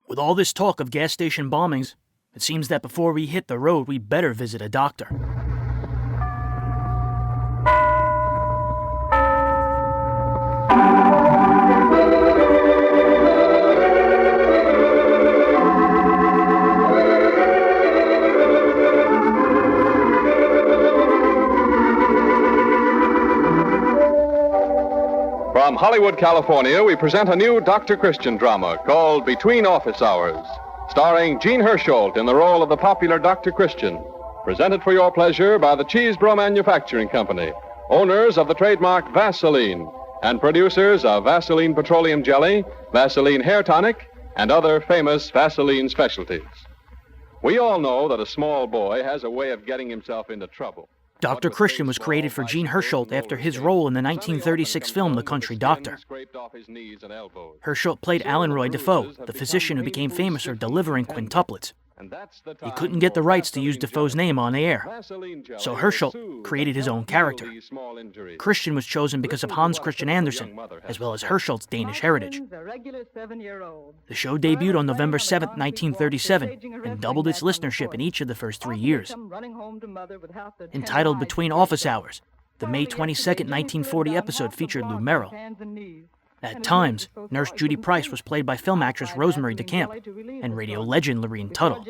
With all this talk of gas station bombings, it seems that before we hit the road, we better visit a doctor. From Hollywood, California, we present a new Dr. Christian drama called Between Office Hours, starring Jean Hersholt in the role of the popular Dr. Christian, presented for your pleasure by the Cheesebro Manufacturing Company, owners of the trademark Vaseline, and producers of Vaseline Petroleum Jelly, Vaseline Hair Tonic, and other famous Vaseline specialties. We all know that a small boy has a way of getting himself into trouble. Dr. Christian was created for Jean Hersholt after his role in the 1936 film The Country Doctor. Hersholt played Allan Roy Dafoe, the physician who became famous for delivering quintuplets. He couldn't get the rights to use Dafoe's name on the air, so Hersholt created his own character. Christian was chosen because of Hans Christian Andersen, as well as Herschelt's Danish heritage. The show debuted on November 7, 1937, and doubled its listenership in each of the first 3 years. Entitled Between Office Hours, the May 22, 1940 episode featured Lou Merrill. At times, Nurse Judy Price was played by film actress Rosemary DeCamp and radio legend Lurene Tuttle.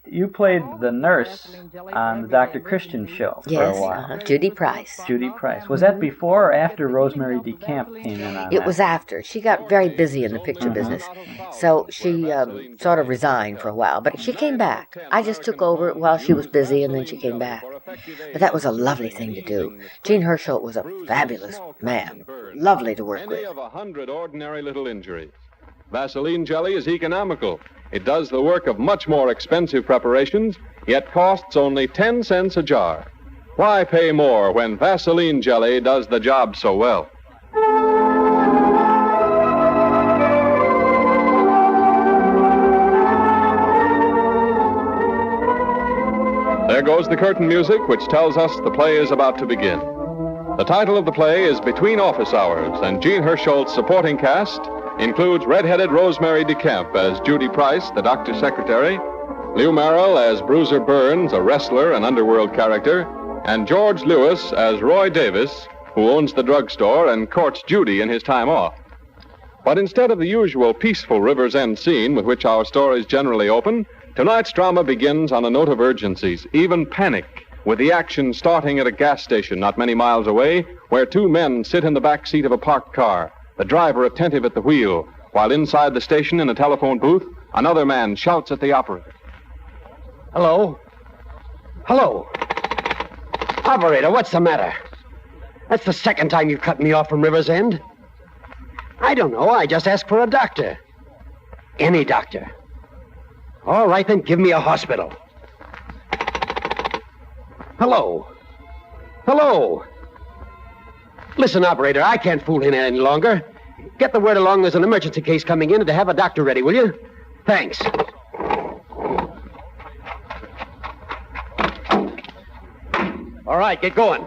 You played the nurse on the Dr. Christian show for a while. Yes, Judy Price. Judy Price. Was that before or after Rosemary DeCamp came in on It was after. She got very busy in the picture business, so she sort of resigned for a while, but she came back. I just took over while she was busy, and then she came back. But that was a lovely thing to do. Jean Hersholt was a fabulous man. Lovely to work with. Of 100 ordinary little injuries. Vaseline jelly is economical. It does the work of much more expensive preparations, yet costs only 10 cents a jar. Why pay more when Vaseline jelly does the job so well? There goes the curtain music, which tells us the play is about to begin. The title of the play is Between Office Hours, and Jean Hersholt's supporting cast includes red-headed Rosemary DeCamp as Judy Price, the doctor's secretary, Lou Merrill as Bruiser Burns, a wrestler and underworld character, and George Lewis as Roy Davis, who owns the drugstore and courts Judy in his time off. But instead of the usual peaceful River's End scene with which our stories generally open, tonight's drama begins on a note of urgencies, even panic, with the action starting at a gas station not many miles away, where two men sit in the back seat of a parked car, the driver attentive at the wheel, while inside the station in a telephone booth, another man shouts at the operator. Hello? Hello? Operator, what's the matter? That's the second time you've cut me off from River's End. I don't know. I just asked for a doctor. Any doctor. All right, then give me a hospital. Hello? Hello? Listen, operator, I can't fool in any longer. Get the word along there's an emergency case coming in and to have a doctor ready, will you? Thanks. All right, get going.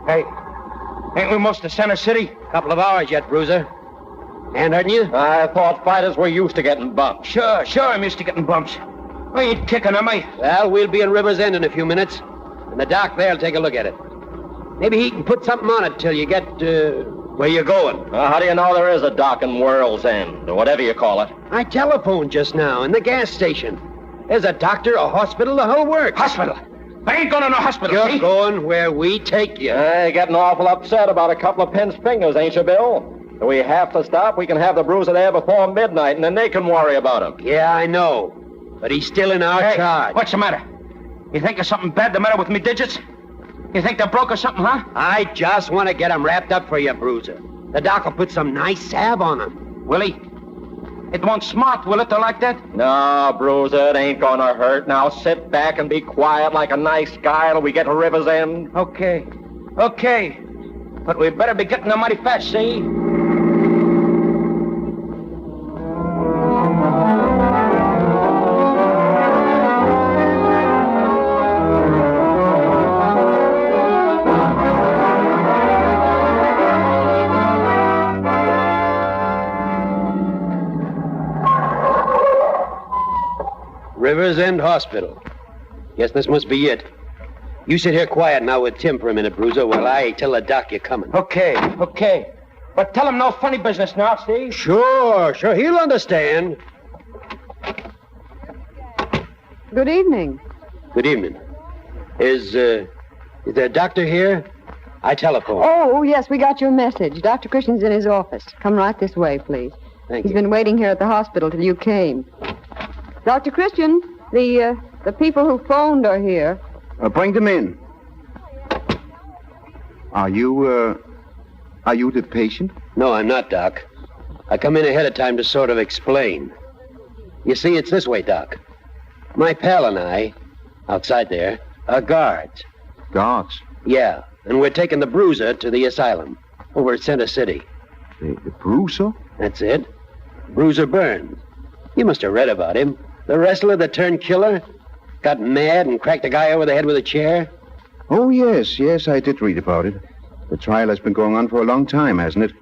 Hey, ain't we most to Center City? Couple of hours yet, Bruiser. Hand hurting you? I thought fighters were used to getting bumps. Sure, I'm used to getting bumps. I ain't kicking, am I? Well, we'll be in River's End in a few minutes, and the doc there'll take a look at it. Maybe he can put something on it till you get, where you're going. How do you know there is a dock in World's End, or whatever you call it? I telephoned just now in the gas station. There's a doctor, a hospital, the whole works. Hospital? I ain't going to no hospital, You're see? going where we take you. You're getting awful upset about a couple of pins' fingers, ain't you, Bill? Do we have to stop? We can have the bruiser there before midnight, and then they can worry about him. Yeah, I know. But he's still in our charge. What's the matter? You think there's something bad the matter with me digits? You think they're broke or something, huh? I just want to get him wrapped up for you, Bruiser. The doc will put some nice salve on him. Will he? It won't smart, will it, like that? No, Bruiser, it ain't gonna hurt. Now sit back and be quiet like a nice guy till we get to River's End. Okay. But we better be getting there mighty fast, see? Rivers End Hospital. Guess this must be it. You sit here quiet now with Tim for a minute, Bruiser, while I tell the doc you're coming. Okay. But tell him no funny business now, see? Sure. He'll understand. Good evening. Good evening. Is there a doctor here? I telephoned. Oh, yes, we got your message. Dr. Christian's in his office. Come right this way, please. Thank He's you. been waiting here at the hospital till you came. Dr. Christian, the people who phoned are here. Bring them in. Are you the patient? No, I'm not, Doc. I come in ahead of time to sort of explain. You see, it's this way, Doc. My pal and I, outside there, are guards. Guards? Yeah, and we're taking the Bruiser to the asylum over at Center City. The Bruiser? That's it. Bruiser Burns. You must have read about him. The wrestler that turned killer, got mad and cracked a guy over the head with a chair. Oh, yes, I did read about it. The trial has been going on for a long time, hasn't it?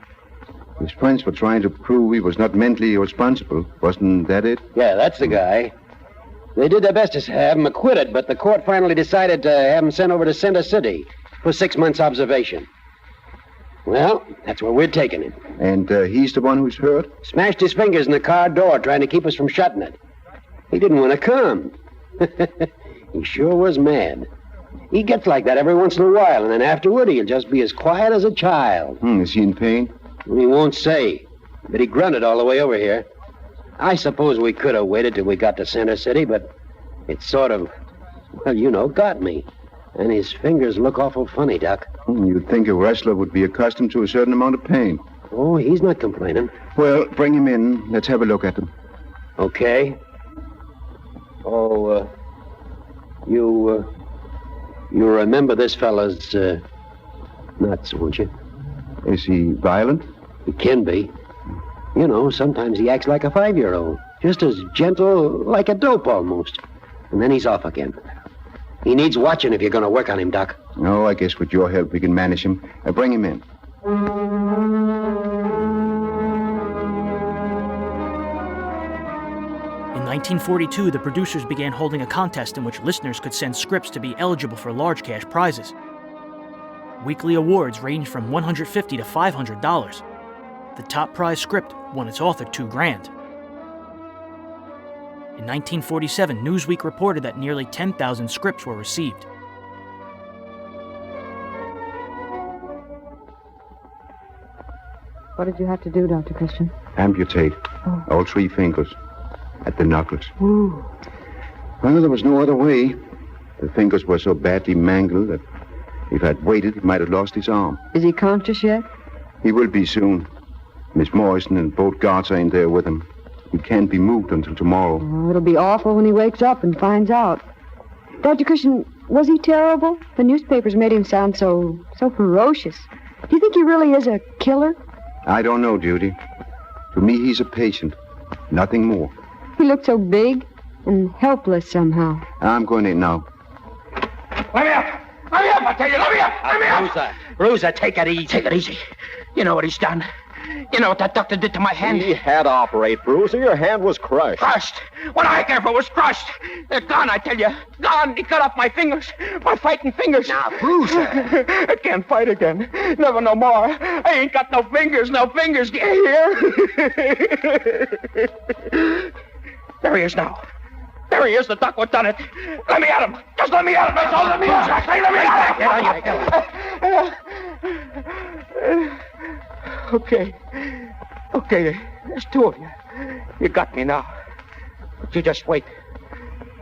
His friends were trying to prove he was not mentally responsible. Wasn't that it? Yeah, that's the guy. They did their best to have him acquitted, but the court finally decided to have him sent over to Center City for 6 months observation. Well, that's where we're taking him. And he's the one who's hurt? Smashed his fingers in the car door trying to keep us from shutting it. He didn't want to come. He sure was mad. He gets like that every once in a while, and then afterward he'll just be as quiet as a child. Is he in pain? He won't say, but he grunted all the way over here. I suppose we could have waited till we got to Center City, but it sort of, got me. And his fingers look awful funny, Doc. You'd think a wrestler would be accustomed to a certain amount of pain. Oh, he's not complaining. Well, bring him in. Let's have a look at him. Okay. Oh, you remember this fella's nuts, won't you? Is he violent? He can be. Sometimes he acts like a 5-year-old. Just as gentle, like a dope almost. And then he's off again. He needs watching if you're going to work on him, Doc. Oh, I guess with your help we can manage him. Bring him in. In 1942, the producers began holding a contest in which listeners could send scripts to be eligible for large cash prizes. Weekly awards ranged from $150 to $500. The top prize script won its author $2,000. In 1947, Newsweek reported that nearly 10,000 scripts were received. What did you have to do, Dr. Christian? Amputate. All 3 fingers. At the knuckles. Ooh. Well, there was no other way. The fingers were so badly mangled that if I'd waited, he might have lost his arm. Is he conscious yet? He will be soon. Miss Morrison and both guards are in there with him. He can't be moved until tomorrow. Oh, it'll be awful when he wakes up and finds out. Dr. Christian, was he terrible? The newspapers made him sound so ferocious. Do you think he really is a killer? I don't know, Judy. To me, he's a patient. Nothing more. He looked so big and helpless somehow. I'm going in now. Let me up! Let me up, I tell you! Let me up! Let me up! Bruiser, take it easy. Take it easy. You know what he's done. You know what that doctor did to my hand? He had to operate, Bruiser. Your hand was crushed. Crushed? What I care for was crushed. They're gone, I tell you. Gone. He cut off my fingers. My fighting fingers. Now, Bruiser. I can't fight again. Never no more. I ain't got no fingers. No fingers. Get here. There he is now. There he is, the doc what done it. Let me at him. Just let me at him. That's all. Let me at him. Let me at him. Okay, there's 2 of you. You got me now. But you just wait.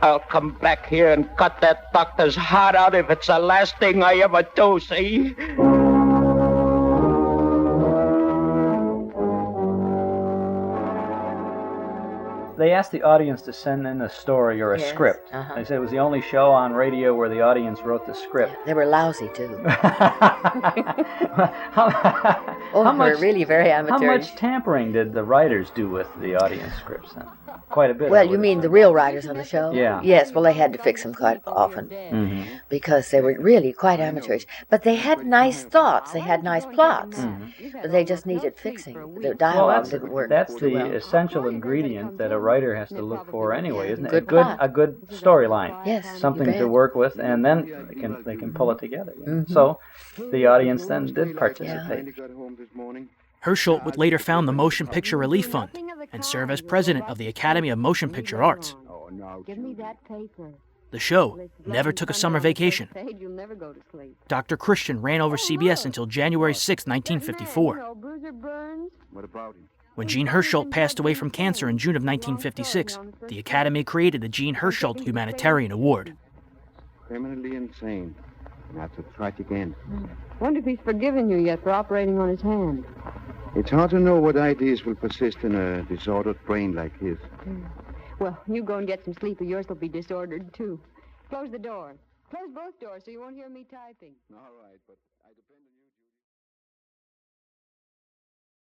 I'll come back here and cut that doctor's heart out if it's the last thing I ever do, see? They asked the audience to send in a story or a script. Uh-huh. They said it was the only show on radio where the audience wrote the script. They were lousy, too. Much, really very amateurish. How much tampering did the writers do with the audience scripts then? Quite a bit. Well, you mean the real writers on the show? Yeah. Yes, well, they had to fix them quite often because they were really quite amateurish. But they had nice thoughts. They had nice plots. But they just needed fixing. The dialogue didn't work. That's too the well. essential ingredient that a writer has to look for anyway, isn't it? Good plot. A good storyline. Yes. Something to work with, and then they can pull it together. Mm-hmm. So the audience then did participate. Hersholt would later found the Motion Picture Relief Fund and serve as president of the Academy of Motion Picture Arts. Give me that paper. The show never took a summer vacation. You'll never go to sleep. Dr. Christian ran over CBS until January 6, 1954. What about him? When Jean Hersholt passed away from cancer in June of 1956, the Academy created the Jean Hersholt Humanitarian Award. Criminally insane. That's a tragic end. Wonder if he's forgiven you yet for operating on his hand. It's hard to know what ideas will persist in a disordered brain like his. Well, you go and get some sleep or yours will be disordered, too. Close the door. Close both doors so you won't hear me typing. All right, but I depend on you.